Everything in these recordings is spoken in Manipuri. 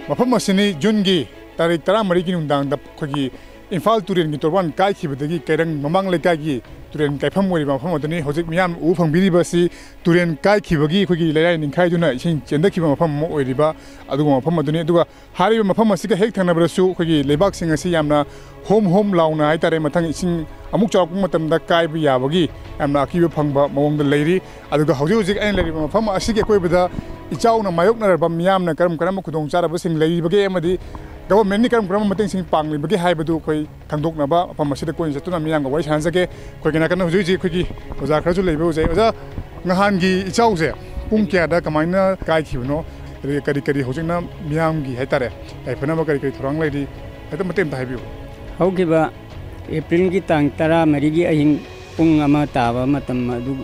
ꯃꯐꯝ ꯑꯁꯤꯅꯤ ꯖꯨꯟꯒꯤ ꯇꯥꯔꯤꯛ 13ꯒꯤ ꯅꯨꯡꯗꯥꯡꯗ ꯑꯩꯈꯣꯏꯒꯤ ꯏꯝꯐꯥꯜ ꯇꯨꯔꯦꯟꯒꯤ ꯇꯣꯔꯕꯥꯟ ꯀꯥꯏꯈꯤꯕꯗꯒꯤ ꯀꯩꯔꯪ ꯃꯃꯥꯡ ꯂꯩꯀꯥꯏꯒꯤ ꯇꯨꯔꯦꯟ ꯀꯥꯏꯐꯝ ꯑꯣꯏꯔꯤꯕ ꯃꯐꯝ ꯑꯗꯨꯅꯤ ꯍꯧꯖꯤꯛ ꯃꯤꯌꯥꯝ ꯎꯕ ꯐꯪꯕꯤꯔꯤꯕ ꯑꯁꯤ ꯇꯨꯔꯦꯟ ꯀꯥꯏꯈꯤꯕꯒꯤ ꯑꯩꯈꯣꯏꯒꯤ ꯂꯩꯔꯥꯏ ꯅꯤꯡꯈꯥꯏꯗꯨꯅ ꯏꯁꯤꯡ ꯆꯦꯟꯊꯈꯤꯕ ꯃꯐꯝ ꯑꯃ ꯑꯣꯏꯔꯤꯕ ꯑꯗꯨꯒꯨꯝꯕ ꯃꯐꯝ ꯑꯗꯨꯅꯤ ꯑꯗꯨꯒ ꯍꯥꯏꯔꯤꯕ ꯃꯐꯝ ꯑꯁꯤꯒ ꯍꯦꯛ ꯊꯪꯅꯕꯗꯁꯨ ꯑꯩꯈꯣꯏꯒꯤ ꯂꯩꯕꯥꯛꯁꯤꯡ ꯑꯁꯤ ꯌꯥꯝꯅ ꯍꯣꯝ ꯂꯥꯎꯅ ꯍꯥꯏꯇꯥꯔꯦ ꯃꯊꯪ ꯏꯁꯤꯡ ꯑꯃꯨꯛ ꯆꯥꯎꯔꯛꯄ ꯃꯇꯝꯗ ꯀꯥꯏꯕ ꯌꯥꯕꯒꯤ ꯌꯥꯝꯅ ꯑꯀꯤꯕ ꯐꯪꯕ ꯃꯑꯣꯡꯗ ꯂꯩꯔꯤ ꯑꯗꯨꯒ ꯍꯧꯖꯤꯛ ꯑꯩꯅ ꯂꯩꯔꯤꯕ ꯃꯐꯝ ꯑꯁꯤꯒꯤ ꯑꯀꯣꯏꯕꯗ ꯏꯆꯥꯎꯅ ꯃꯥꯌꯣꯛꯅꯔꯕ ꯃꯤꯌꯥꯝꯅ ꯀꯔꯝꯕ ꯈꯨꯗꯣꯡꯆꯥꯗꯕꯁꯤꯡ ꯂꯩꯔꯤꯕꯒꯦ ꯑꯃꯗꯤ ꯒꯕꯔꯟꯃꯦꯟꯠꯅ ꯀꯔꯝꯕ ꯃꯇꯦꯡꯁꯤꯡ ꯄꯥꯡꯂꯤꯕꯒꯦ ꯍꯥꯏꯕꯗꯨ ꯑꯩꯈꯣꯏ ꯈꯪꯗꯣꯛꯅꯕ ꯃꯐꯝ ꯑꯁꯤꯗ ꯀꯣꯏꯅ ꯆꯠꯇꯨꯅ ꯃꯤꯌꯥꯝꯒ ꯋꯥꯔꯤ ꯁꯥꯟꯅꯖꯒꯦ ꯑꯩꯈꯣꯏꯒꯤ ꯅꯥꯀꯟꯗ ꯍꯧꯖꯤꯛ ꯑꯩꯈꯣꯏꯒꯤ ꯑꯣꯖꯥ ꯈꯔꯁꯨ ꯂꯩꯕ ꯎꯖꯩ ꯑꯣꯖꯥ ꯅꯍꯥꯟꯒꯤ ꯏꯆꯥꯎꯁꯦ ꯄꯨꯡ ꯀꯌꯥꯗ ꯀꯃꯥꯏꯅ ꯀꯥꯏꯈꯤꯕꯅꯣ ꯀꯔꯤ ꯍꯧꯖꯤꯛꯅ ꯃꯤꯌꯥꯝꯒꯤ ꯍꯥꯏꯇꯥꯔꯦ ꯌꯥꯏꯐꯅꯕ ꯀꯔꯤ ꯊꯧꯔꯥꯡ ꯂꯩꯔꯤ ꯍꯦꯛꯇ ꯃꯇꯦꯡ ꯑꯃꯇ ꯍꯥꯏꯕꯤꯌꯨ ꯍꯧꯈꯤꯕ ꯑꯦꯄ꯭ꯔꯤꯜꯒꯤ ꯇꯥꯡ 14ꯒꯤ ꯑꯍꯤꯡ ꯄꯨꯡ 1 ꯇꯥꯕ ꯃꯇꯝ ꯑꯗꯨ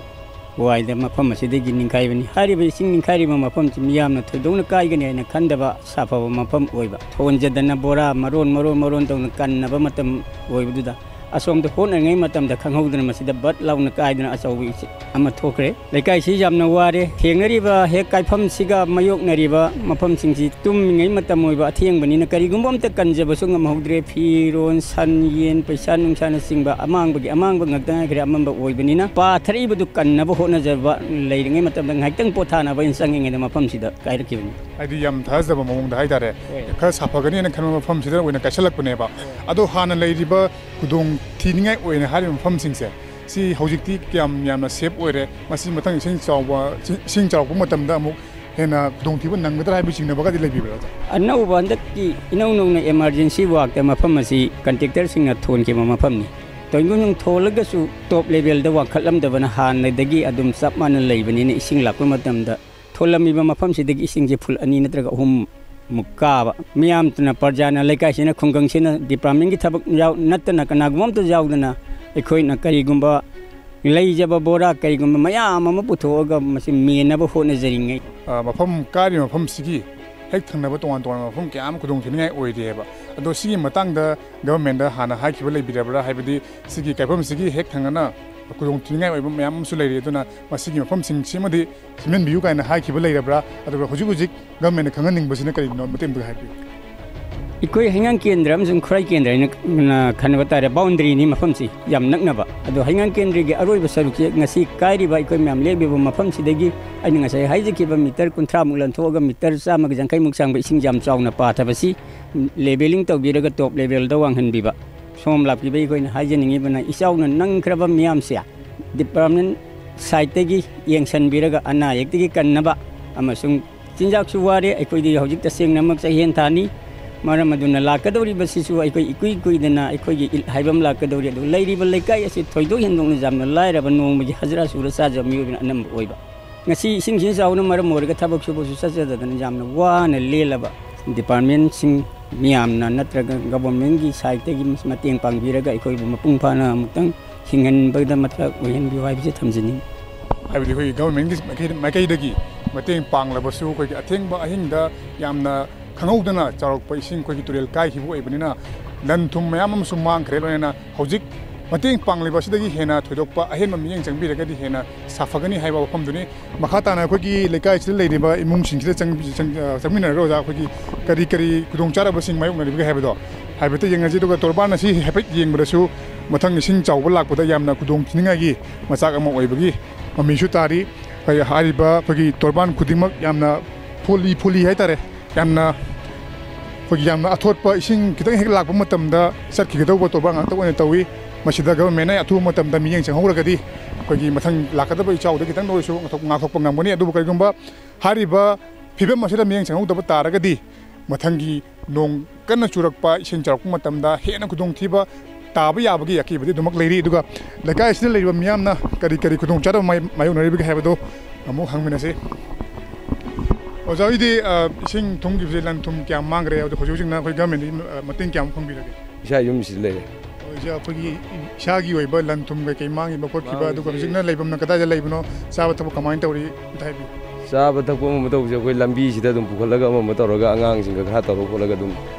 ꯋꯥꯏꯗ ꯃꯐꯝ ꯑꯁꯤꯗꯒꯤ ꯅꯤꯡꯈꯥꯏꯕꯅꯤ ꯍꯥꯏꯔꯤꯕ ꯏꯁꯤꯡ ꯅꯤꯡꯈꯥꯏꯔꯤꯕ ꯃꯐꯝꯁꯤ ꯃꯤꯌꯥꯝꯅ ꯊꯣꯏꯗꯣꯛꯅ ꯀꯥꯏꯒꯅꯤ ꯍꯥꯏꯅ ꯈꯟꯗꯕ ꯁꯥꯐꯕ ꯃꯐꯝ ꯑꯣꯏꯕ ꯊꯣꯟꯖꯗꯅ ꯕꯣꯔꯥ ꯃꯔꯣꯟ ꯇꯧꯅ ꯀꯟꯅꯕ ꯃꯇꯝ ꯑꯣꯏꯕꯗꯨꯗ ꯑꯁꯣꯝꯗ ꯍꯣꯠꯅꯔꯤꯉꯩ ꯃꯇꯝꯗ ꯈꯪꯍꯧꯗꯅ ꯃꯁꯤꯗ ꯕꯠ ꯂꯥꯎꯅ ꯀꯥꯏꯗꯨꯅ ꯑꯆꯧꯕ ꯏꯁꯤꯡ ꯑꯃ ꯊꯣꯛꯈ꯭ꯔꯦ ꯂꯩꯀꯥꯏꯁꯤ ꯌꯥꯝꯅ ꯋꯥꯔꯦ ꯊꯦꯡꯅꯔꯤꯕ ꯍꯦꯛ ꯀꯥꯏꯐꯝꯁꯤꯒ ꯃꯥꯌꯣꯛꯅꯔꯤꯕ ꯃꯐꯝꯁꯤꯡꯁꯤ ꯇꯨꯝꯃꯤꯉꯩ ꯃꯇꯝ ꯑꯣꯏꯕ ꯑꯊꯦꯡꯕꯅꯤꯅ ꯀꯔꯤꯒꯨꯝꯕ ꯑꯝꯇ ꯀꯟꯖꯕꯁꯨ ꯉꯝꯍꯧꯗ꯭ꯔꯦ ꯐꯤꯔꯣꯟ ꯁꯟ ꯌꯦꯟ ꯄꯩꯁꯥ ꯅꯨꯡꯁꯥꯅꯆꯤꯡꯕ ꯑꯃꯥꯡꯕ ꯉꯥꯛꯇ ꯉꯥꯏꯈ꯭ꯔꯦ ꯑꯃꯝꯕ ꯑꯣꯏꯕꯅꯤꯅ ꯄꯥꯊꯔꯛꯏꯕꯗꯨ ꯀꯟꯅꯕ ꯍꯣꯠꯅꯖꯕ ꯂꯩꯔꯤꯉꯩ ꯃꯇꯝꯗ ꯉꯥꯏꯍꯥꯛꯇꯪ ꯄꯣꯊꯥꯅꯕ ꯑꯩꯅ ꯆꯪꯉꯤꯉꯩꯗ ꯃꯐꯝꯁꯤꯗ ꯀꯥꯏꯔꯛꯈꯤꯕꯅꯤ ꯍꯥꯏꯗꯤ ꯌꯥꯝ ꯊꯥꯖꯗꯕ ꯃꯑꯣꯡꯗ ꯍꯥꯏꯇꯥꯔꯦ ꯈꯔ ꯁꯥꯐꯒꯅꯤꯅ ꯈꯟꯕ ꯃꯐꯝꯁꯤꯗ ꯑꯣꯏꯅ ꯀꯥꯏꯁꯜꯂꯛꯄꯅꯦꯕ ꯑꯗꯣ ꯍꯥꯟꯅ ꯂꯩꯔꯤꯕ ꯈꯨꯗꯣꯡ ꯊꯤꯅꯤꯡꯉꯥꯏ ꯑꯣꯏꯅ ꯍꯥꯏꯔꯤꯕ ꯃꯐꯝꯁꯤꯡꯁꯦ ꯁꯤ ꯍꯧꯖꯤꯛꯇꯤ ꯌꯥꯝꯅ ꯁꯦꯐ ꯑꯣꯏꯔꯦ ꯃꯁꯤ ꯃꯊꯪ ꯏꯁꯤꯡ ꯆꯥꯎꯔꯛꯄ ꯃꯇꯝꯗ ꯑꯃꯨꯛ ꯍꯦꯟꯅ ꯈꯨꯗꯣꯡꯊꯤꯕ ꯅꯪꯒꯗ꯭ꯔꯥ ꯍꯥꯏꯕ ꯆꯤꯡꯅꯕꯒꯗꯤ ꯂꯩꯕꯤꯕ꯭ꯔꯥ ꯑꯅꯧꯕ ꯍꯟꯗꯛꯀꯤ ꯏꯅꯧ ꯅꯧꯅ ꯑꯦꯃꯥꯔꯖꯦꯟꯁꯤ ꯋꯥꯛꯇ ꯃꯐꯝ ꯑꯁꯤ ꯀꯟꯇ꯭ꯔꯦꯛꯇꯔꯁꯤꯡꯅ ꯊꯣꯟꯈꯤꯕ ꯃꯐꯝꯅꯤ ꯇꯣꯏꯒꯨꯅꯨꯡ ꯊꯣꯜꯂꯒꯁꯨ ꯇꯣꯞ ꯂꯦꯚꯦꯜꯗ ꯋꯥꯡꯈꯠꯂꯝꯗꯕꯅ ꯍꯥꯟꯅꯗꯒꯤ ꯑꯗꯨꯝ ꯆꯞ ꯃꯥꯟꯅ ꯂꯩꯕꯅꯤꯅ ꯏꯁꯤꯡ ꯂꯥꯛꯄ ꯃꯇꯝꯗ ꯊꯣꯜꯂꯝꯃꯤꯕ ꯃꯐꯝꯁꯤꯗꯒꯤ ꯏꯁꯤꯡꯁꯦ ꯐꯨꯠ 2 ꯅꯠꯇ꯭ꯔꯒ 3 ꯃꯨꯛ ꯀꯥꯕ ꯃꯤꯌꯥꯝꯇꯨꯅ ꯄ꯭ꯔꯖꯥꯅ ꯂꯩꯀꯥꯏꯁꯤꯅ ꯈꯨꯡꯒꯪꯁꯤꯅ ꯗꯤꯄꯥꯔꯠꯃꯦꯟꯠꯀꯤ ꯊꯕꯛ नत्तना कनागुम अमता यावदना अखोइना करिगुम्बा लैजब बोरा करिगुम्बा मयाम अमा पुथोगा मसि मेनब होनजरिङै मफम कारि मफम सिगी हेक थंगनब तोंगान तोंगान मफम क्याम खुदोंग थिनिङै ओइदेबा अदो सिगी मतंगदा गवर्नमेंट हाना हाइखिबा लैबिरबरा हाइबदि सिगी काइफम सिगी हेक थंगना खुदोंग थिनिङै ओइबा मयाम सु लैरि अदुना मसिगी मफम सिंग सिमदि सिमेन बियु काइना हाइखिबा लैरबरा अदो हुजिक हुजिक गवर्नमेंट खंगनिंगबसिना करिनो मतेम दु हाइबि इकोई हिंगांग केंद्र अमसुंग खुराई केंद्र खनबा तारे बाउंड्री नि मफमसि याम नक्नबा अदो हिंगांग केंद्र गे अरोइबा सरुकि ngasi काइरिबा इकोई म्याम लेबिबा मफमसिदगी आइना ngasai हाइजकिबा मीटर 50 मुक लनथोगा मीटर 100 जंखै मुक सांबा इसिंग याम चावना पाथबसि लेबेलिंग तौबिरगा टॉप लेवल दा वांगहनबिबा सोम लापिबा इकोइना हाइजनिंगिबना इचावना नंगख्रबा म्यामसे डिपार्टमेंट साइटगी येंगसनबिरगा अना येक्तिगी कन्नबा अमसुंग चिंजाकसु वारे इकोइदि हौजिक तसेंगनमक चाहिएन थानी मरम अदुना लाकदौरी बसिसु अइकोइ इकुइ कुइदना अइकोइ हाइबम लाकदौरी अदु लैरिबा लैकाइ असि थोइदो हेंदोंना जामना लाइरबा नोंमगि हजरा सुरा साजा मियोबिना Anam ओइबा ngasi ising sin sauna maram orga thabak subu sajadana jamna wana lelaba department sing miyamna natraga government gi side gi mateng pangbiraga ikoi mapung phana mutang hingan bagda matla ohen bi wai bi thamjini हाइबदि होई गवर्नमेंट गी माइकैदगी मतें पांगलबसु कोइ अथेंगबा अहिंगदा यामना खंगौदना चारकपा इसिंग कोइ तुरेल काइखिबु ओइबनिना लनथुम मयाम अमसु मांगख्रे लोना हौजिक मतें पांगलिबसिदगी हेना थोइदोकपा अहेन मियेंग चंगबिरगदि हेना साफगनी हाइबा वफमदुनि मखाताना कोइगी लेकाइसिल लैरिबा इमुंगसिंगसिदा चंगमिनर रोजा कोइगी करी करी खुदोंचारबसिंग मायोगनरिबगे हाइबदो हाइबते येंगजि दुगा तोरबान असि हेफेट येंगबदसु मथंग इसिंग चावबा लाकपदा यामना खुदोंग थिनिङागी मचाक अमा ओइबगी ममीसु तारी हारिबा कोइगी तोरबान खुदिमक यामना फोली हाइतारे यामना कोइगी यामना अथोटपा इसिंग खितंग हेक Lakpa मतमदा चटखिगदौबा तोरबान ngakta oina tawi masida government ay atu matamda miyeng changhoragadi koigi mathang lakadaba ichawda kitang noisu ngathokpa ngamgani adu kaigumba hariba phibam masida miyeng changhodaba taragadi mathangi nong kanna churakpa ising charakpa matamda hena khudong thiba taba yabagi yakibadi dumak leiri aduga lakai sida leiba miyamna kari kari khudong chara mayonaribi habado amu hangminase ojaidi ising thonggi lan thum kya mangre adu hojojingna koi government mateng kya phongbirage isa yum sile ja pagi shagi oiba lan thum ga kai mangi bakot kiba adu ka jingna leibam na kada ja leibno saba tabu kamain tawri thaibi saba tabu mo tawje koi lambi sida dum pukhalaga mo tawraga angang singa kha tawro kholaga dum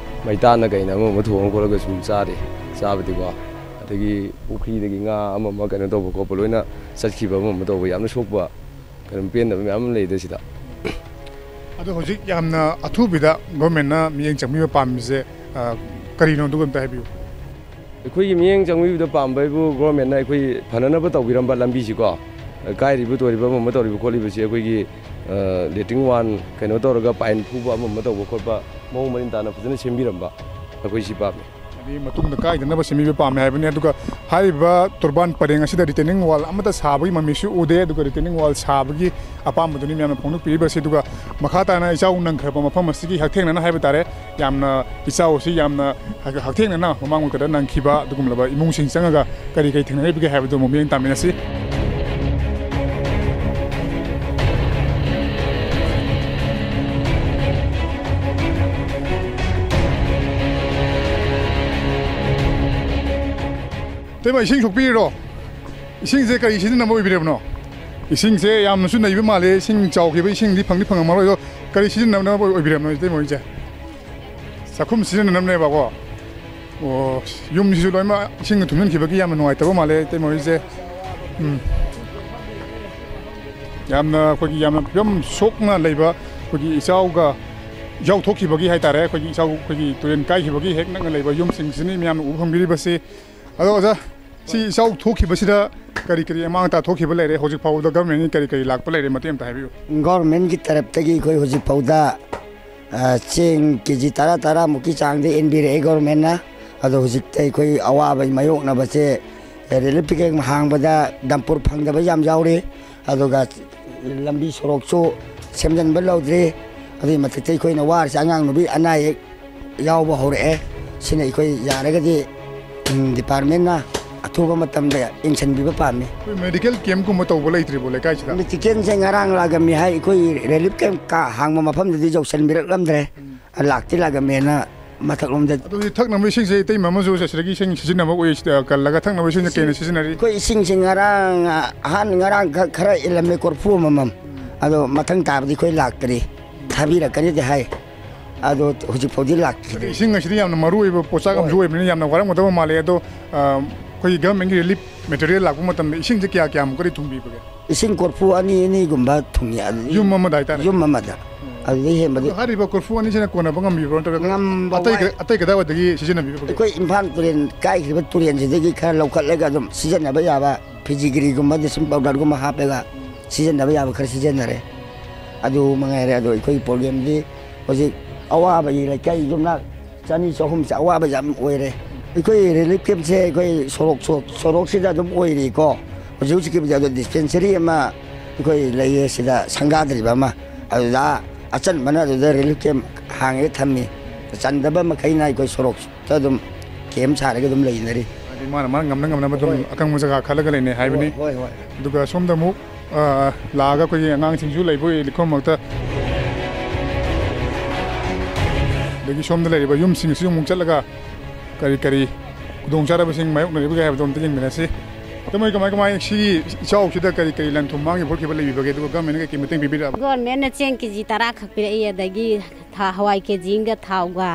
maitana kaina mo thuong kholaga sum chare saba diwa adagi ukhi dagi nga ama kana tawbo ko poloina satkiba mo tawbo yamna sokba karam pen da yam leida sida ꯑꯗꯣ ꯍꯧꯖꯤꯛ ꯌꯥꯝꯅ ꯑꯊꯨꯕꯤꯗ ꯒꯣꯔꯃꯦꯟꯅ ꯃꯤꯠꯌꯦꯡ ꯆꯪꯕꯤꯕ ꯄꯥꯝꯃꯤꯁꯦ ꯀꯔꯤꯅꯣ ꯑꯗꯨꯒ ꯑꯝꯇ ꯍꯥꯏꯕꯤꯌꯨ ꯑꯩꯈꯣꯏꯒꯤ ꯃꯤꯠꯌꯦꯡ ꯆꯪꯕꯤꯕꯗ ꯄꯥꯝꯕꯩꯕꯨ ꯒꯣꯔꯃꯦꯟꯅ ꯑꯩꯈꯣꯏ ꯐꯅꯅꯕ ꯇꯧꯕꯤꯔꯝꯕ ꯂꯝꯕꯤꯁꯤꯀꯣ ꯀꯥꯏꯔꯤꯕ ꯇꯣꯏꯔꯤꯕ ꯑꯃ ꯇꯧꯔꯤꯕ ꯈꯣꯠꯂꯤꯕꯁꯤ ꯑꯩꯈꯣꯏꯒꯤ ꯂꯦꯇꯤꯡ ꯋꯥꯟ ꯀꯩꯅꯣ ꯇꯧꯔꯒ ꯄꯥꯏꯟ ꯐꯨꯕ ꯑꯃ ꯇꯧꯕ ꯈꯣꯠꯄ ꯃꯑꯣꯡ ꯃꯔꯤꯟ ꯇꯥꯅ ꯐꯖꯅ ꯁꯦꯝꯕꯤꯔꯝꯕ ꯑꯩꯈꯣꯏ ꯁꯤ ꯄꯥꯝꯃꯤ ꯑꯗꯨꯒꯤ ꯃꯇꯨꯡꯗ ꯀꯥꯏꯗꯅꯕ ꯁꯦꯝꯕꯤꯕ ꯄꯥꯝꯃꯦ ꯍꯥꯏꯕꯅꯤ ꯑꯗꯨꯒ ꯍꯥꯏꯔꯤꯕ ꯇꯣꯔꯕꯥꯟ ꯄꯔꯦꯡ ꯑꯁꯤꯗ ꯔꯤꯇꯦꯅꯤꯡ ꯋꯥꯜ ꯑꯃꯠꯇ ꯁꯥꯕꯒꯤ ꯃꯃꯤꯁꯨ ꯎꯗꯦ ꯑꯗꯨꯒ ꯔꯤꯇꯦꯅꯤꯡ ꯋꯥꯜ ꯁꯥꯕꯒꯤ ꯑꯄꯥꯝꯕꯗꯨꯅꯤ ꯃꯌꯥꯝꯅ ꯐꯣꯡꯗꯣꯛꯄꯤꯔꯤꯕꯁꯤ ꯑꯗꯨꯒ ꯃꯈꯥ ꯇꯥꯅ ꯏꯆꯥꯎ ꯅꯪꯈ꯭ꯔꯕ ꯃꯐꯝ ꯑꯁꯤꯒꯤ ꯍꯛꯊꯦꯡꯅꯅ ꯍꯥꯏꯕ ꯇꯥꯔꯦ ꯌꯥꯝꯅ ꯏꯆꯥꯎ ꯑꯁꯤ ꯌꯥꯝꯅ ꯍꯛꯊꯦꯡꯅꯅ ꯃꯃꯥꯡ ꯃꯛꯇꯗ ꯅꯪꯈꯤꯕ ꯑꯗꯨꯒꯨꯝꯂꯕ ꯏꯃꯨꯡꯁꯤꯡ ꯆꯪꯉꯒ ꯀꯔꯤ ꯀꯔꯤ ꯊꯦꯡꯅꯔꯤꯕꯒꯦ ꯍꯥꯏꯕꯗꯨ ꯑꯃꯨꯛ ꯃꯤꯠꯌꯦꯡ ꯇꯥꯃꯤꯟꯅꯁꯤ ꯇꯦꯃ ꯏꯁꯤꯡ ꯁꯣꯛꯄꯤꯔꯣ ꯏꯁꯤꯡꯁꯦ ꯀꯔꯤ ꯁꯤꯖꯤꯟꯅꯕ ꯑꯣꯏꯕꯤꯔꯕꯅꯣ ꯏꯁꯤꯡꯁꯦ ꯌꯥꯝꯅꯁꯨ ꯅꯩꯕ ꯃꯥꯜꯂꯦ ꯏꯁꯤꯡ ꯆꯥꯎꯈꯤꯕ ꯏꯁꯤꯡꯗꯤ ꯐꯪꯗꯤ ꯐꯪꯉꯝꯃꯔꯣꯏ ꯑꯗꯣ ꯀꯔꯤ ꯁꯤꯖꯤꯟꯅꯕ ꯑꯣꯏꯕꯤꯔꯕꯅꯣ ꯇꯦꯃ ꯍꯣꯏꯁꯦ ꯆꯥꯛꯈꯨꯝ ꯁꯤꯖꯤꯟꯅꯅꯕꯅꯦꯕꯀꯣ ꯑꯣ ꯌꯨꯝꯁꯤꯁꯨ ꯂꯣꯏꯅꯃꯛ ꯏꯁꯤꯡꯅ ꯊꯨꯝꯖꯤꯟꯈꯤꯕꯒꯤ ꯌꯥꯝꯅ ꯅꯨꯡꯉꯥꯏꯇꯕ ꯃꯥꯜꯂꯦ ꯇꯦꯃ ꯍꯣꯏꯁꯦ ꯌꯥꯝꯅ ꯑꯩꯈꯣꯏꯒꯤ ꯌꯥꯝꯅ ꯐꯤꯕꯝ ꯁꯣꯛꯅ ꯂꯩꯕ ꯑꯩꯈꯣꯏꯒꯤ ꯏꯆꯥꯎ ꯊꯣꯛꯈꯤꯕꯒꯤ ꯍꯥꯏꯇꯥꯔꯦ ꯑꯩꯈꯣꯏꯒꯤ ꯑꯩꯈꯣꯏꯒꯤ ꯇꯨꯔꯦꯟ ꯀꯥꯏꯈꯤꯕꯒꯤ ꯍꯦꯛ ꯅꯛꯅ ꯂꯩꯕ ꯌꯨꯝꯁꯤꯡꯁꯤꯅꯤ ꯃꯌꯥꯝꯅ ꯎꯕ ꯐꯪꯕꯤꯔꯤꯕꯁꯤ ꯑꯗꯣ ꯑꯣꯖꯥ ꯁꯤ ꯏꯆꯥꯎ ꯊꯣꯛꯈꯤꯕꯁꯤꯗ ꯀꯔꯤ ꯀꯔꯤ ꯑꯃꯥꯡ ꯑꯇꯥ ꯊꯣꯛꯈꯤꯕ ꯂꯩꯔꯦ ꯍꯧꯖꯤꯛ ꯐꯥꯎꯕꯗ ꯒꯚꯔꯟꯃꯦꯟꯠꯀꯤ ꯀꯔꯤ ꯀꯔꯤ ꯂꯥꯛꯄ ꯂꯩꯔꯦ ꯃꯇꯦꯡ ꯑꯃꯇ ꯍꯥꯏꯕꯤꯌꯨ ꯒꯚꯔꯟꯃꯦꯟꯠꯀꯤ ꯇꯔꯐꯇꯒꯤ ꯑꯩꯈꯣꯏ ꯍꯧꯖꯤꯛ ꯐꯥꯎꯗ ꯆꯦꯡ ꯀꯦꯖꯤ 10 ꯃꯨꯛꯀꯤ ꯆꯥꯡꯗ ꯏꯟꯕꯤꯔꯛꯑꯦ ꯒꯚꯔꯟꯃꯦꯟꯠꯅ ꯑꯗꯣ ꯍꯧꯖꯤꯛꯇ ꯑꯩꯈꯣꯏ ꯑꯋꯥꯕ ꯃꯥꯌꯣꯛꯅꯕꯁꯦ ꯔꯤꯂꯤꯐ ꯄꯦꯀꯦꯠ ꯍꯥꯡꯕꯗ ꯗꯝꯄꯨꯔ ꯐꯪꯗꯕ ꯌꯥꯝ ꯌꯥꯎꯔꯤ ꯑꯗꯨꯒ ꯂꯝꯕꯤ ꯁꯣꯔꯣꯛꯁꯨ ꯁꯦꯝꯖꯤꯟꯕ ꯂꯧꯗ꯭ꯔꯤ ꯑꯗꯨꯒꯤ ꯃꯊꯛꯇ ꯑꯩꯈꯣꯏꯅ ꯋꯥꯔꯤꯁꯦ ꯑꯉꯥꯡ ꯅꯨꯕꯤ ꯑꯅꯥ ꯑꯌꯦꯛ ꯌꯥꯎꯕ ꯍꯧꯔꯛꯑꯦ ꯁꯤꯅ ꯑꯩꯈꯣꯏ ꯌꯥꯔꯒꯗꯤ ꯗꯤꯄꯥꯔꯠꯃꯦꯟꯠꯅ ꯑꯊꯨꯕ ꯃꯇꯝꯗ ꯌꯦꯡꯁꯤꯟꯕꯤꯕ ꯄꯥꯝꯃꯤ ꯑꯩꯈꯣꯏ ꯃꯦꯗꯤꯀꯦꯜ ꯀꯦꯝꯞꯀꯨꯝꯕ ꯇꯧꯕ ꯂꯩꯇ꯭ꯔꯤꯕꯣ ꯂꯩꯀꯥꯏꯁꯤꯗ ꯃꯦꯗꯤꯀꯦꯜꯁꯦ ꯉꯔꯥꯡ ꯂꯥꯛꯑꯝꯃꯤ ꯍꯥꯏ ꯑꯩꯈꯣꯏ ꯔꯤꯂꯤꯐ ꯀꯦꯝꯞ ꯍꯥꯡꯕ ꯃꯐꯝꯗꯗꯤ ꯌꯧꯁꯤꯟꯕꯤꯔꯛꯂꯝꯗ꯭ꯔꯦ ꯂꯥꯛꯇꯤ ꯂꯥꯛꯑꯝꯃꯦꯅ ꯃꯊꯛꯂꯣꯝꯗ ꯑꯗꯨꯗꯤ ꯊꯛꯅꯕ ꯏꯁꯤꯡꯁꯦ ꯏꯇꯩꯃ ꯑꯃꯁꯨ ꯁꯤꯗꯒꯤ ꯏꯁꯤꯡ ꯁꯤꯖꯤꯟꯅꯕ ꯑꯣꯏ ꯀꯜꯂꯒ ꯊꯛꯅꯕ ꯏꯁꯤꯡꯁꯦ ꯀꯩꯅ ꯁꯤꯖꯤꯟꯅꯔꯤ ꯑꯩꯈꯣꯏ ꯏꯁꯤꯡꯁꯦ ꯉꯔꯥꯡ ꯈꯔ ꯏꯜꯂꯝꯃꯦ ꯀꯣꯔꯐꯨ ꯑꯃꯃꯝ ꯑꯗꯣ ꯃꯊꯪ ꯇꯥꯕꯗꯤ ꯑꯩꯈꯣꯏ ꯂꯥꯛꯇ꯭ꯔꯤ ꯊꯥꯕꯤꯔꯛꯀꯅꯤꯗꯤ ꯍꯥꯏ ꯑꯗꯣ ꯍꯧꯖꯤꯛ ꯐꯥꯎꯗꯤ ꯂꯥꯛꯇ꯭ꯔꯤ ꯏꯁꯤꯡ ꯑꯁꯤꯗꯤ ꯌꯥꯝꯅ ꯃꯔꯨꯑꯣꯏꯕ ꯄꯣꯠꯆꯥꯛ ꯑꯃꯁꯨ ꯑꯣꯏꯕꯅꯤꯅ ꯌꯥꯝꯅ ꯋꯥꯔꯝꯒꯗꯕ ꯃꯥꯜꯂꯦ ꯑꯗꯣ ꯑꯩꯈꯣꯏꯒꯤ ꯒꯚꯔꯟꯃꯦꯟꯠꯀꯤ ꯔꯤꯂꯤꯐ ꯃꯦꯇꯔꯤꯌꯦꯜ ꯂꯥꯛꯄ ꯃꯇꯝꯗ ꯏꯁꯤꯡꯁꯦ ꯀꯌꯥꯃꯨꯛꯀꯗꯤ ꯊꯨꯡꯕꯤꯕꯒꯦ ꯏꯁꯤꯡ ꯀꯣꯔꯐꯨ ꯑꯅꯤꯒꯨꯝꯕ ꯊꯨꯡꯉꯤ ꯌꯨꯝ ꯑꯃꯗ ꯍꯥꯏꯇꯥꯔꯦ ꯌꯨꯝ ꯑꯃꯗ ꯑꯗꯨꯗꯩ ꯍꯦꯟꯕꯗꯤ ꯍꯥꯏꯔꯤꯕ ꯀꯣꯔꯐꯨ ꯑꯅꯤꯁꯤꯅ ꯀꯣꯟꯅꯕ ꯉꯝꯕꯤꯕ꯭ꯔꯣ ꯅꯠꯇ꯭ꯔꯒ ꯑꯇꯩ ꯀꯗꯥꯏꯋꯥꯏꯗꯒꯤ ꯁꯤꯖꯤꯟꯅꯕꯤꯕꯒꯦ ꯑꯩꯈꯣꯏ ꯏꯝꯐꯥꯜ ꯇꯨꯔꯦꯟ ꯀꯥꯏꯈꯤꯕ ꯇꯨꯔꯦꯟꯁꯤꯗꯒꯤ ꯈꯔ ꯂꯧꯈꯠꯂꯒ ꯑꯗꯨꯝ ꯁꯤꯖꯤꯟꯅꯕ ꯌꯥꯕ ꯐꯤꯖꯤꯒ꯭ꯔꯤꯒꯨꯝꯕ ꯗꯤꯁꯤꯡ ꯄꯥꯎꯗꯔꯒꯨꯝꯕ ꯍꯥꯞꯄꯒ ꯁꯤꯖꯤꯟꯅꯕ ꯌꯥꯕ ꯈꯔ ꯁꯤꯖꯤꯟꯅꯔꯦ ꯑꯗꯨ ꯃꯉꯥꯏꯔꯦ ꯑꯗꯣ ꯑꯩꯈꯣꯏꯒꯤ ꯄ꯭ꯔꯣꯕ꯭ꯂꯦꯝꯗꯤ ꯍꯧꯖꯤꯛ ꯑꯋꯥꯕꯒꯤ ꯂꯩꯀꯥꯏ ꯌꯨꯝꯅꯥꯛ 200-300ꯁꯦ ꯑꯋꯥꯕ ꯌꯥꯝ ꯑꯣꯏꯔꯦ ꯑꯩꯈꯣই ꯔꯤꯂꯤꯐ ꯀꯦꯝꯞꯁꯦ ꯑꯩꯈꯣই ꯁꯣꯔꯣꯛꯁꯤꯗ ꯑꯗꯨꯝ ꯑꯣꯏꯔꯤꯀꯣ ꯍꯧꯖꯤꯛꯀꯤꯕꯨꯗꯤ ꯑꯗꯣ ꯗꯤꯁꯄꯦꯟꯁꯔꯤ ꯑꯃ ꯑꯩꯈꯣই ꯂꯩꯌꯦ ꯁꯤꯗ ꯁꯪꯒꯥꯗ꯭ꯔꯤꯕ ꯑꯃ ꯑꯗꯨꯗ ꯑꯆꯟꯕꯅ ꯑꯗꯨꯗ ꯔꯤꯂꯤꯐ ꯀꯦꯝꯞ ꯍꯥꯡꯉꯒ ꯊꯝꯃꯤ ꯆꯟꯗꯕ ꯃꯈꯩꯅ ꯑꯩꯈꯣꯏ ꯁꯣꯔꯣꯛꯇ ꯑꯗꯨꯝ ꯀꯦꯝꯞ ꯁꯥꯔꯒ ꯑꯗꯨꯝ ꯂꯩꯅꯔꯤ ꯃꯥꯅ ꯉꯝꯅꯕ ꯑꯗꯨꯝ ꯑꯀꯪꯕ ꯖꯒꯥ ꯈꯜꯂꯒ ꯂꯩꯅꯩ ꯍꯥꯏꯕꯅꯤ ꯑꯗꯨꯒ ꯁꯣꯝꯗ ꯑꯃꯨꯛ ꯂꯥꯛꯑꯒ ꯑꯩꯈꯣꯏꯒꯤ ꯑꯉꯥꯡꯁꯤꯡꯁꯨ ꯂꯩꯕ ꯂꯩꯈꯣꯝꯃꯛꯇ ꯑꯗꯒꯤ ꯁꯣꯝꯗ ꯂꯩꯔꯤꯕ ꯌꯨꯝꯁꯤꯡꯁꯨ ꯑꯃꯨꯛ ꯆꯠꯂꯒ ꯀꯔꯤ ꯀꯔꯤ ꯈꯨꯗꯣꯡꯆꯥꯗꯕꯁꯤꯡ ꯃꯥꯌꯣꯛꯅꯔꯤꯕꯒꯦ ꯍꯥꯏꯕꯗꯣ ꯑꯝꯇ ꯌꯦꯡꯃꯤꯟꯅꯁꯤ ꯇꯃꯣꯏ ꯀꯃꯥꯏ ꯁꯤꯒꯤ ꯏꯆꯥꯎꯁꯤꯗ ꯀꯔꯤ ꯀꯔꯤ ꯂꯟ ꯊꯨꯝ ꯃꯥꯡꯈꯤꯕ ꯈꯣꯠꯈꯤꯕ ꯂꯩꯕꯤꯕꯒꯦ ꯑꯗꯨꯒ ꯒꯚꯔꯟꯃꯦꯟꯠꯅ ꯀꯩ ꯃꯇꯦꯡ ꯄꯤꯕꯤꯔꯛꯑꯕ ꯒꯚꯔꯟꯃꯦꯟꯠꯅ ꯆꯦꯡ ꯀꯦꯖꯤ 10 ꯈꯛ ꯄꯤꯔꯛꯏ ꯑꯗꯒꯤ ꯍꯋꯥꯏ ꯀꯦꯖꯤ ꯑꯃꯒ ꯊꯥꯎꯒ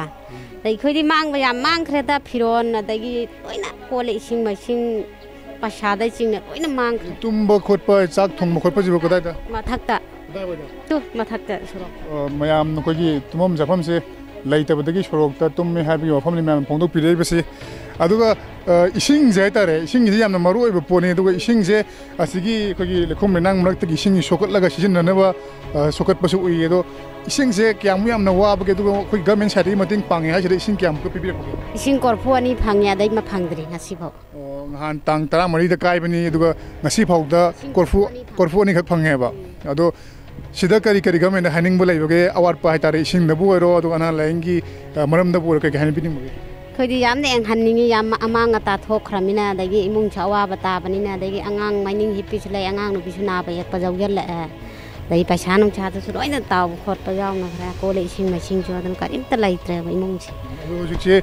ꯑꯩꯈꯣꯏꯗꯤ ꯃꯥꯡꯕ ꯌꯥꯝ ꯃꯥꯡꯈ꯭ꯔꯦꯗ ꯐꯤꯔꯣꯟ ꯑꯗꯒꯤ ꯂꯣꯏꯅ ꯀꯣꯜꯂ ꯏꯁꯤꯡ ꯃꯥꯏꯁꯤꯡ ꯄꯩꯁꯥꯗꯩ ꯆꯤꯡꯅ ꯂꯣꯏꯅ ꯃꯥꯡꯈ꯭ꯔꯦ ꯇꯨꯝꯕ ꯈꯣꯠꯄ ꯆꯥꯛ ꯊꯣꯡꯕ ꯈꯣꯠꯄꯁꯤꯕꯨ ꯀꯗꯥꯏꯗ ꯃꯊꯛꯇ ꯃꯊꯛꯇ ꯁꯣꯔꯣꯛ ꯃꯌꯥꯝ ꯑꯩꯈꯣꯏꯒꯤ ꯇꯨꯝꯐꯝ ꯆꯥꯐꯝꯁꯦ ꯂꯩꯇꯕꯗꯒꯤ ꯁꯣꯔꯣꯛꯇ ꯇꯨꯝꯃꯦ ꯍꯥꯏꯕꯒꯤ ꯋꯥꯐꯝꯅꯤ ꯃꯌꯥꯝ ꯐꯣꯡꯗꯣꯛꯄꯤꯔꯛꯏꯕꯁꯤ ꯑꯗꯨꯒ ꯏꯁꯤꯡꯁꯦ ꯍꯥꯏꯇꯥꯔꯦ ꯏꯁꯤꯡꯁꯦ ꯌꯥꯝꯅ ꯃꯔꯨꯑꯣꯏꯕ ꯄꯣꯠꯅꯤ ꯑꯗꯨꯒ ꯏꯁꯤꯡꯁꯦ ꯑꯁꯤꯒꯤ ꯑꯩꯈꯣꯏꯒꯤ ꯂꯩꯈꯣꯝ ꯂꯩꯅꯥꯡ ꯃꯔꯛꯇꯒꯤ ꯏꯁꯤꯡ ꯁꯣꯛꯀꯠꯂꯒ ꯁꯤꯖꯤꯟꯅꯅꯕ ꯁꯣꯛꯀꯠꯄꯁꯨ ꯎꯏ ꯑꯗꯣ ꯏꯁꯤꯡꯁꯦ ꯀꯌꯥꯃꯨꯛ ꯌꯥꯝꯅ ꯋꯥꯕꯒꯦ ꯑꯗꯨꯒ ꯑꯩꯈꯣꯏ ꯒꯚꯔꯟꯃꯦꯟꯠ ꯁꯥꯏꯠꯇꯒꯤ ꯃꯇꯦꯡ ꯄꯥꯡꯉꯦ ꯍꯥꯏꯁꯤꯗ ꯏꯁꯤꯡ ꯀꯌꯥꯃꯨꯛꯀ ꯄꯤꯕꯤꯔꯛꯄꯒꯦ ꯏꯁꯤꯡ ꯀꯣꯔꯐꯨ 2 ꯐꯪꯉꯦ ꯑꯗꯩ ꯃ ꯐꯪꯗ꯭ꯔꯤ ꯉꯁꯤꯐꯥꯎ ꯅꯍꯥꯟ ꯇꯥꯡ 14ꯗ ꯀꯥꯏꯕꯅꯤ ꯑꯗꯨꯒ ꯉꯁꯤ ꯐꯥꯎꯗ ꯀꯣꯔꯐꯨ 2 ꯈꯛ ꯐꯪꯉꯦꯕ ꯑꯗꯣ sida kari kari government haning bulai bage award pa hatare ising dabu ero adu ana laingi maram dabu ero kai hanin bining bage khodi yam ne haningi yam amanga ta thokramina dagi imung chawa bata banina dagi angang mining hippi chlai angang nu bisuna ba yak pajau gel dai paisa nung cha su loina taw khot pa yaw na khra ko le ising maching jo dan karim ta laitre ba imung chi hojikse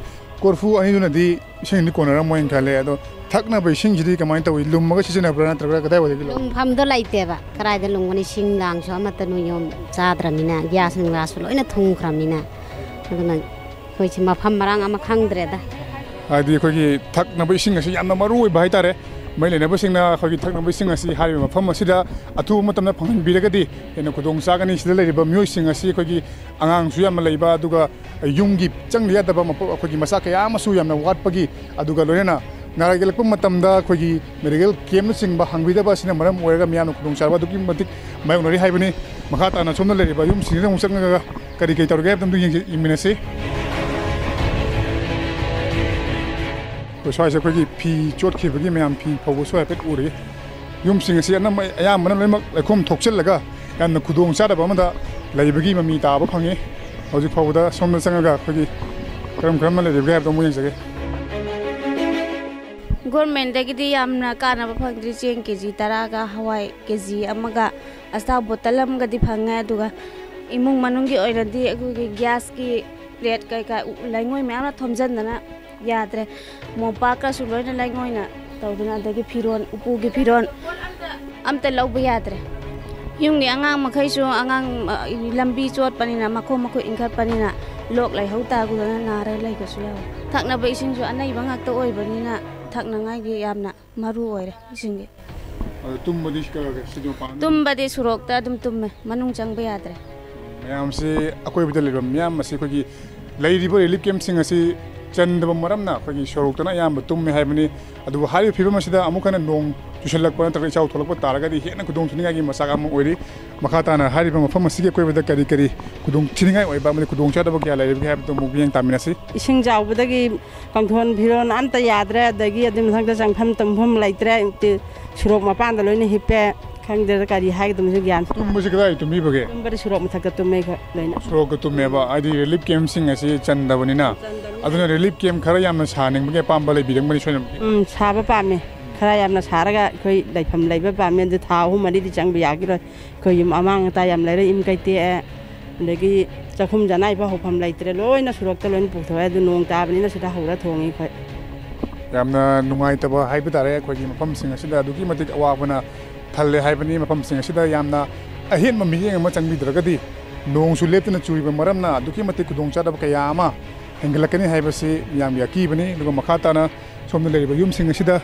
korfu ani duna di ising ni konara moin khale ado thakna ba ising jidi kamai taw lum ma sisina brana tra kadai wadi lum pham do laite ba krai da lum ni sing lang so ma ta nu yom cha dramina gas ng ras loina thung khramina aduna khoi chi ma pham marang ama khang dre da adi khoi gi thakna ba ising asi yamna maru oi bai tare mai lenabasinga khoi thaknabasing asi hariba mafam asida atu matamna phanghanbiragadi hena khudong chagani sida leiba myoi sing asi khoi angang su yam leiba aduga yumgi changlia daba khoi masa kaya amasu yamna watpagi aduga loina naragelakpa matamda khoi medical camp singba hangbidaba sina maram oiraga miyanu khudong charba duki matik mayonori haibani makha tana somna leiba yum sinida musanga kari kai targa tamdu iminasi Soalnya saya pergi pi jod ke pergi memang pi power soalnya pet uri, yum singa sih anam ayam mana lemak lekom toksel lega, kan kudung sada bawa mana lagi pergi mami tahu apa panggil, hari power dah somna sangat gak pergi, keram mana lagi pergi apa yang saya. Government dagi di amna karena apa pangri ceng keji taraga Hawaii keji amaga asta botalam gadi pangai tuga imung manunggi oiran di aku gas ki rate kai langoi memang thomjan dana yadre mo paka suloi na langoi na tawduna dagi phiron upu gi phiron amte lauba yadre yung ni angang makai su angang lambi chot panina mako ingkat panina lok lai hauta gu na nara lai ka sulaw thakna ba ising ju anai bangak to oi banina thakna ngai gi yamna maru oire ising gi Tumba di sekarang sejauh mana? tumba di surok ta tumme manung chang ba yadre Memang si aku yang betul lebam, memang masih pergi lagi di bawah elip camp singa si cendera maram na pergi sorok tanah yang betul mehai bani, aduh hari film masih dah amu kan nong jual lak pun terkait jauh tolak pun taraga di hena kudung sini lagi masak amu ori, maka tanah hari film apa masih aku yang betul kari kudung sini lagi oi, bapa kudung cakap apa kia lagi hei betul mungkin yang tamin nasi. Ising jauh betul lagi kangtuan film anta yadre, lagi ada misalnya jangkam tempom laitre itu sorok mapan dalam ini hipe Kang dari kari hai itu mesti gian. Tumba sih kita itu mi bagai. Tumba di surau mata ketumai ke lain. Surau ketumai apa? Adi relief camp singa si canda bani na. Aduh relief camp kerja yang sahaning bagai pambal lebih dengan bani soalnya. Sahaba pameh. Kerja yang sahara koi dari pamlai pameh itu tahu mari di cang biak itu koi amang tayam lari im kai tie. Lagi cakum janai apa pamlai itu loh ina surau itu loh ini putus itu nong tabani na sudah hura thongi koi. Yamna nungai taba hai betara koi mapam singa sudah duki mati awak mana Thalle hai bani mapam singa sida yamna ahin mami yang macam bidragadi nong sulep na curi bamaram na duki mati kudong chada kaya ama hengelakani hai basi yam yaki bani duga makata na somna lei ba yum singa sida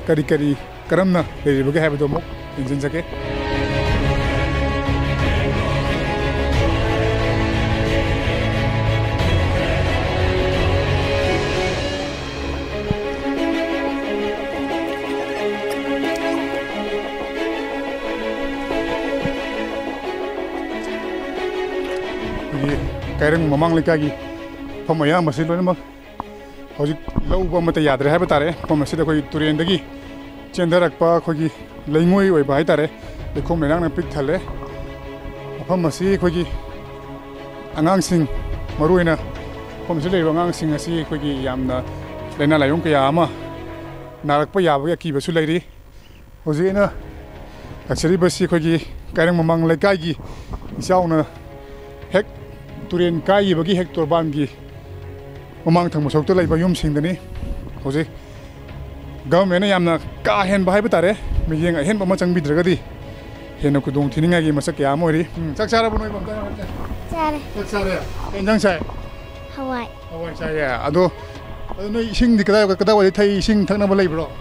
kari karamna lei ba hai badomok injin sake Keirang mamang lagi pemaya masih loh ni mak, hari lau mata yadre hai betare, pemasih dah koi turian lagi, cenderak pa koi lengoi oi bahai tare, dekom lenang na pik thale, pemasih koi angang sing maruina, pemasih lagi angang sing asi koi yamna lena layung kaya ama, narak pa yabu ya kiba sulai ri, hari na, aksari basi koi Keirang mamang lagi, isau na hek Turian kai bagi hektor bangi, memang thang masuk tu lagi bayum sing dani, hoje, government ni yamna kahen bahai betare, mijeng ahen pemacang bidra gadi, hena kudung tini lagi masak kaya amori, cak cara bunoi bang Cara. cak cara, enjang saya, Hawaii. Hawaii saya, aduh noi sing di kedai wali thai sing thang nama lagi bro,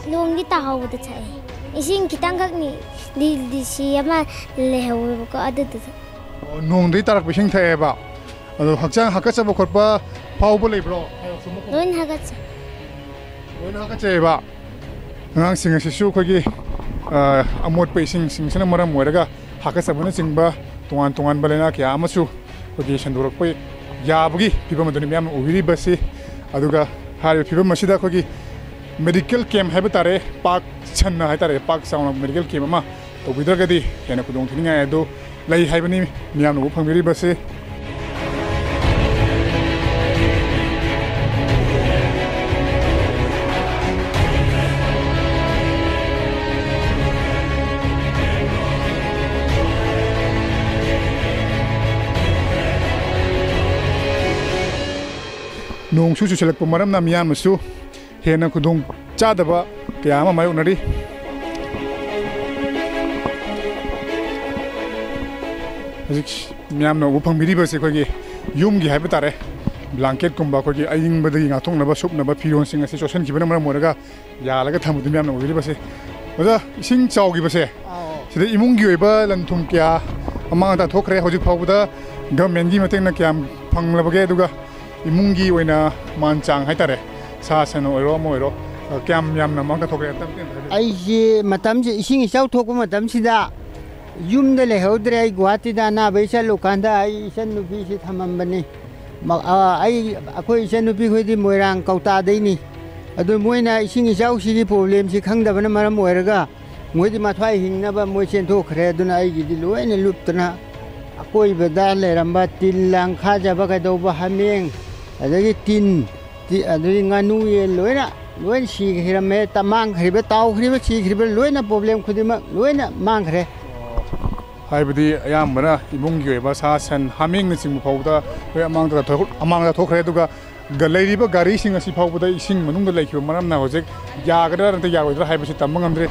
Nung di tahu betul saya. Ising kita angkat ni di siapa leher buka ada tu. nong di tarak bising thai ba, aduh hakcang hakat sa bokor pa pau boleh bro, Don hakat. Wala ka ba? Ngang singa sisu ko gi amot pe sing sana maram moiraga haka sabuna singba tungan balena kya amasu ko gi sandurok pe yabugi piba maduni myam ubiri basi aduga hari piba masida ko gi medical camp habitare park channa haitare park sound medical camp ma to bidragadi hena kudong thininga edo lai haibani myam no phangiri basi nong su selak pemaram na miyam su hena kudung chadaba kaya ama mayu nari miyam no upang biri basi ko gi yum gi haibitare blanket kumba ko gi aying badagi nga thong na ba sup na ba phiron sing ase chosan ki bana mara moraga ya laga thamu dum yam na uri base oja sing chaw gi base sida imung gi oiba lan thum kya amang ta thokre hojik phawda government gi mateng na kyam phangla bage duga imung gi oina man chang hai tare sa san oiro mo oiro kyam yam na mang ta thokre tam ai ji matam ji ising isau thok matam sida yum de le hodre ai guwati da na bai sa lokanda ai isan nupi si thamam bani ai akoi isan nupi khoi di moirang kauta dei ni adu moina ising isau si problem si khangda bana maram moiraga moi di mathwai hingna ba moi chen tho khre duna ai gi di loina luptana akoi beda le ramba tin lang kha ja ba ka do ba hameng adagi tin ti adagi nganu ye loina loin si hirame tamang khribe taw khribe si khribe loina problem khudima loina mang khre haibadi ayambana imunggi oiba sa san haming na sing phawda we amang da thokre duga galairiba gari sing asi phawda ising manung da laikhiba maram na hojek yagadra ranta yagodra haibasi tamang amdre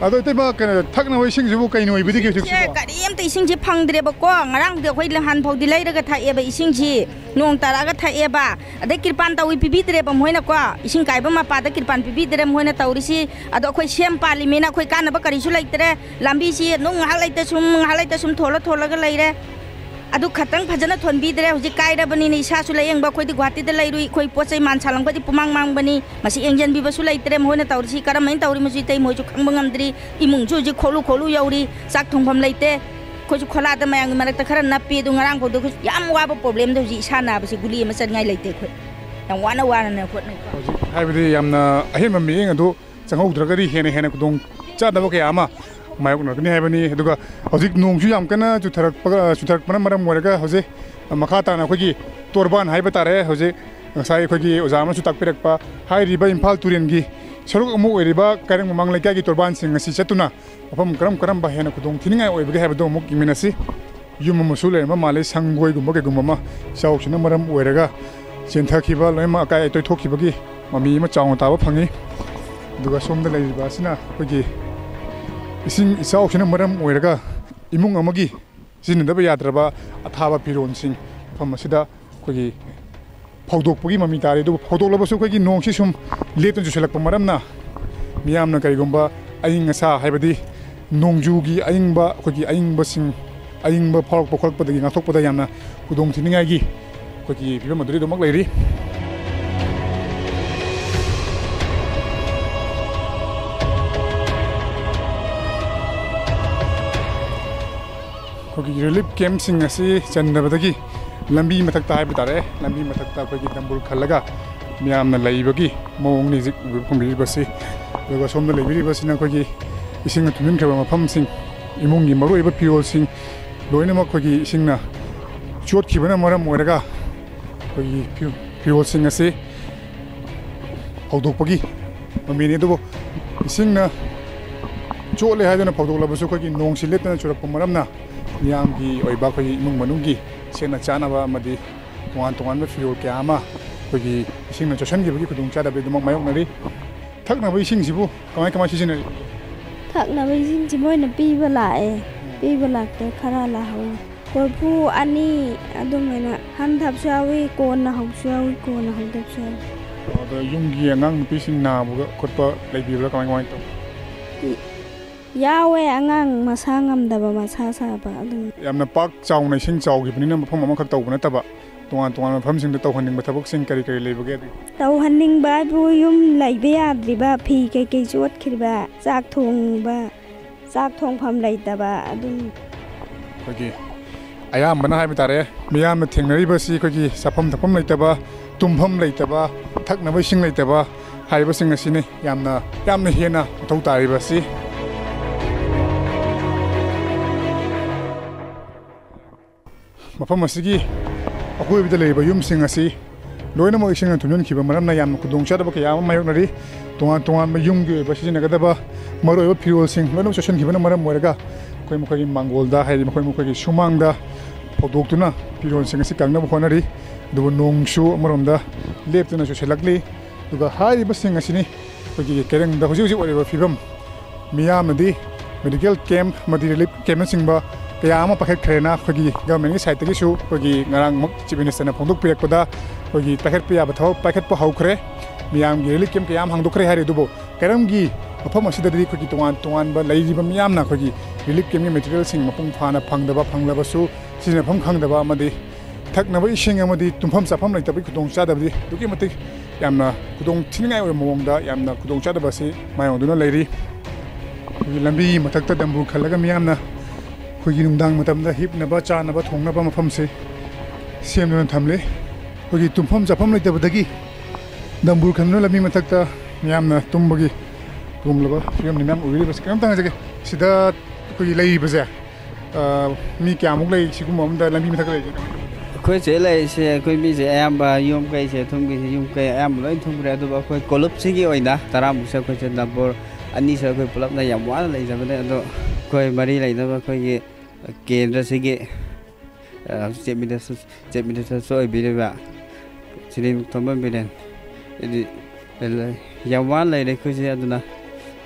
ado teba kana thakna hoi sing jibu kaino ibidi ke sik gari am te ising ji phangdre ba ko ngarang de khoi han phawdi lairaga thae ba ising ji nong taraga thae ba ade kirpan tawi pibidre ba moina ko ising kaiba ma pa da kirpan pibidre moina tawrisi ado khoi sem pali mena khoi kana ba kari su laitre lambi si nong halaita sum thola ga laire adu khatang phajana thonbidre hoji kaira bani ni sa su layeng ba khoi di gwati de lairui khoi pochai man chalang ba di pumang mang bani masi engjan bi ba su laitre moina tawrisi karam main tawri musi tai moi chu khang bangam imung chu ji kholu yauri sak thongpham laite khoi chu khola da mayang marak ta khara napi du ngarang ko du yam wa ba problem de ji sana ba si guli ma chan ngai laite khoi yang wana na khot nai haibadi yamna ahim mi eng adu changhau dragari hena kudong cha da ba ke ama mayok na ni haibani aduga hojik nong ju yam kana chu tharak pana maram moraga hoje makha ta na khogi torban haiba tare hoje sai khogi ojama chu tak pirak pa hai riba imphal turen gi saruk amu oiriba karang mamang lekai gi torban sing asi chatuna apam karam ba hena kudong thiningai oibage haibado muk iminasi yum musule ma male sangoi gumba ke gumma sau chuna maram oiraga chenthak khiba loima kai toi thokhibagi mami ma chaung ta ba phangi duga somda leiba sina khogi ising isau chuna maram oiraga imung amagi sinda ba yadraba athaba piron sing phamasida khogi phawdokpagi mami tare du phawdoklabasu khogi nongsi sum lepton juselakpa maramna miyamna kaigumba aying asa haibadi nongjugi ayingba khogi ayingba sing ayingba phawrokpa kholkpa dagi ngathokpada yamna kudong thiningai gi khogi pibam maduri domak leiri khogi relief camp sing asi chandabadagi lambi mathakta hai bitare lambi mathakta khogi dambul khalaga miyamna laibagi mawong ni zik khombi basi doga somda leibiri basi na khogi ising tumin khaba mafam sing imungi maru iba piol sing loina ma khogi isingna chot khibana maram moiraga khogi piol sing asi phawdokpagi mamini do isingna chole haidana phawdoklabasu khogi nongsi letna churakpa maramna miyamgi oiba khogi imung manungi sena chanaba amadi tongan ba fiol kya ama khogi isingna chosan gi bagi khudung chada be dumak mayok nari thakna ba ising sibu kamai sisinari thakna ba ising ji moina pi ba lakte khara la ho korpu ani adumena han thap sawi ko na hau sawi ko na hau thap sawi ada yungi angang pising na buga khotpa leibibla kamai to yawe angang masangam daba masa saba adum yamna pak chauna sing chaw gi bni na mafam ama khak tawbna taba tongan mafam sing da tawhaning bathabak sing kari leibage tawhaning ba bu yum laibe yadriba phi kai jot khirba chak thong pham laitaba adum khogi ayam bana hai bitare miyam na thengnari ba si khogi safam thapam laitaba tumpham laitaba thakna ba sing laitaba haiba sing asine yamna hena thau tari ba si mafam asigi akoi bida leiba yum sing asi loina mo ising thunun khiba maram na yam kudong chada ba ka yam mayok nari tongan ma yum ge ba sijina ga da ba maro ba piol sing loina session khiba na maram moraga koi mo khagi mangol da hai mo khagi sumang da phawdok tuna piol sing asi kangna ba khonari du nongsu marom da lep tuna so selakli duga hai ba sing asi ni khagi kereng da hoji ori ba fibam miyam nadi medical camp madi relief camp sing ba kaya ama paket khrena khogi government gi side gi su khogi ngarang mak chief minister na phongduk pirak pada khogi paket piya bathau paket po haukhre miyam gi relief camp kayam hangdokre hari dubo karam gi mafam asida di khogi tongan ba laijiba miyam na khogi relief camp gi material sing mapung phana phangdaba phanglaba su sina pham khangdaba amadi thaknaba ising amadi tumpham chafam laitabi khudong chadabdi duki matik yamna khudong thingai oi mawongda yamna khudong chadaba si mayongduna lairi lambi mathakta dambu khalaga miyamna khogi nungdang matamda hipnaba chanaba thongnaba mafam se semna thamle khogi tumpham chafam laitabadagi dambu khanno lambi mathakta miyamna tumbagi tumlaba yam nimam uri bas kam tanga jage sida khogi lai baza mi kyamuk lai sigum amda lambi mathak lai khoi che lai se khoi mi se ayamba yum kai se thum gi yum kai ayam loi thum re do ba khoi kolup sigi oina taram se khoi che nabor ani se khoi pulap na yam wa lai jabane ado khoi mari lai da khoi gi kendra sigi chemida so bi ba sirin thomba bilen edi yam wa lai le khoi se aduna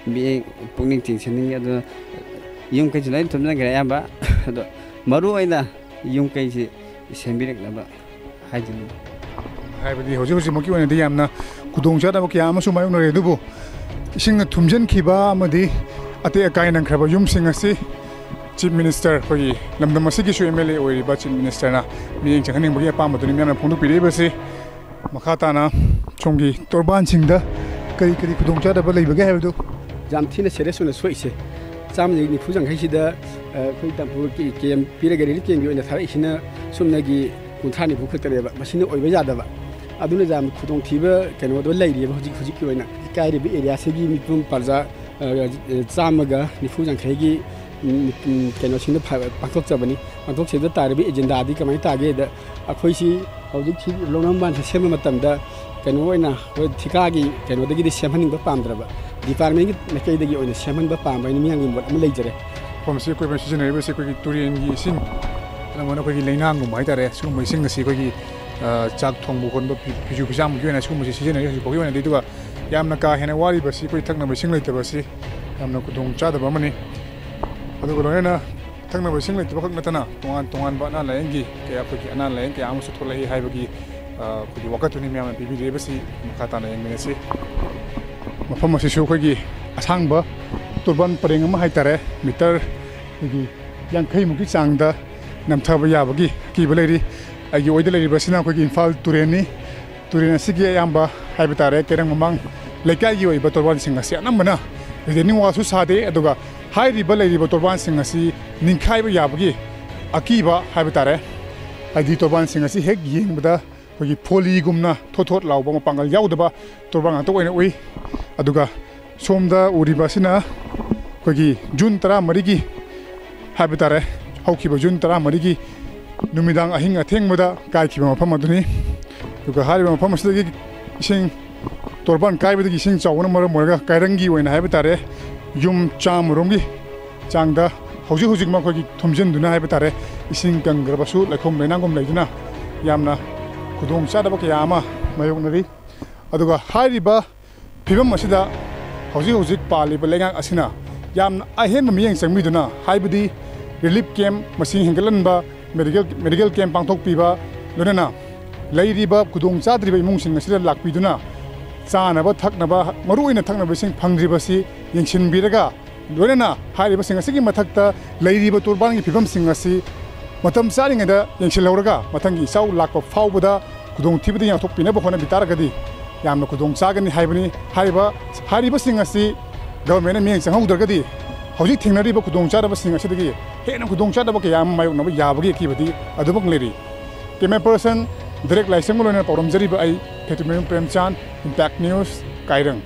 bi pungning ting sening aduna yum kai che lai thum na ga ayamba ado maru oina yum kai se sembireknaba haidini haibadi hoji moki wana di yamna kudong chada ba kya amasu mayong na redubu ising thumjan khiba amadi ate akai nang khraba yum sing asi chief minister khoi lamdam asigi su MLA oi ba chief minister na miyeng changning bagi apa maduni myana phongdu pire ba se makhata na chongi torban singda kari kudong chada ba leiba ga habdu jam thina serious na soise cham ni phujang khaisida khoi tampur ki kem piragari kem yo na thara isina sumnagi kunthani bukhtare ba masina oiba yada ba aduna jam khudong thiba keno do lairi ba huji ki oina kairi bi area segi mipum parja chamaga ni phujang khaigi keno sinda paktok chabani paktok cheda tare bi agenda adi kamai tage da akhoi si hojik thi lonam ban sema matam da keno oina hoi thikagi keno dagi di semhaning ba pamdra ba department na kai dagi oina semhan ba pam ba ni miang mot am leijare pomsi koi ba season ba se koi turian gi sin namona koi leingang gum mai tare su mai sing si koi chak thong bu kon ba piju pijam gi na su mu season ai ko gi na diduga yamna ka hena wari ba si koi thakna ba sing leita ba si yamna ku dong cha da ba mani adu ko na thakna ba sing leita ba khak natana tongan ba na laengi kaya koi ana laeng kaya amu su tholai hai ba gi koi wakatu ni myam bi bi ba si khata na yang ne si mafam asi su koi gi asang ba turban pareng ma hai tare meter gi yang khai mu gi changda namthaba yabagi ki beleri agi oide leri basina ko gi infal tureni asigi yamba haibitare kerang mamang lekai gi oi batorban singa si anamana reni wasu sade aduga hai ri beleri batorban singa si ninkhai ba yabagi akiba haibitare adi torban singa si hek yengbada ko gi poli gumna thothot lawba ma pangal yaudaba torban to oina oi aduga somda uri basina ko gi jun tara marigi haibitare haukiba jun tara marigi numidang ahing athengmada kaikiba mafam aduni duga hariba mafam asdagi ising torban kaibadagi ising chawna mara morga kairangi oina haibitare yum chamromgi changda hojik ma khogi thomjen duna haibitare ising gangrabasu lakhom lenangom leiduna yamna khudong chadaba kayama mayoknari aduga hariba phibam asida hojik paliba lengang asina yamna ahen miyeng changmiduna haibadi relief camp masing hengalanba medical camp pangthok piba lonana lairiba kudong chadriba imung sing asida lakpiduna chanaba thaknaba maruina thaknaba sing phangriba si yengsin biraga lonana hariba sing asigi mathakta lairiba turbangi phibam sing asi matam charingada yengsil lawraga mathangi sau lakpa fawbada kudong thibida yathok pina ba khona bitaragadi yamna kudong chagani haibani hariba sing asi government miyeng changhaudragadi hojik thingnariba kudong chadaba sing asidagi hena kudong chadaba ke yam mayok naba yabagi kibadi adubak leri camera person direct license lona parom jariba ai Petromem Premchan Impact News Keirang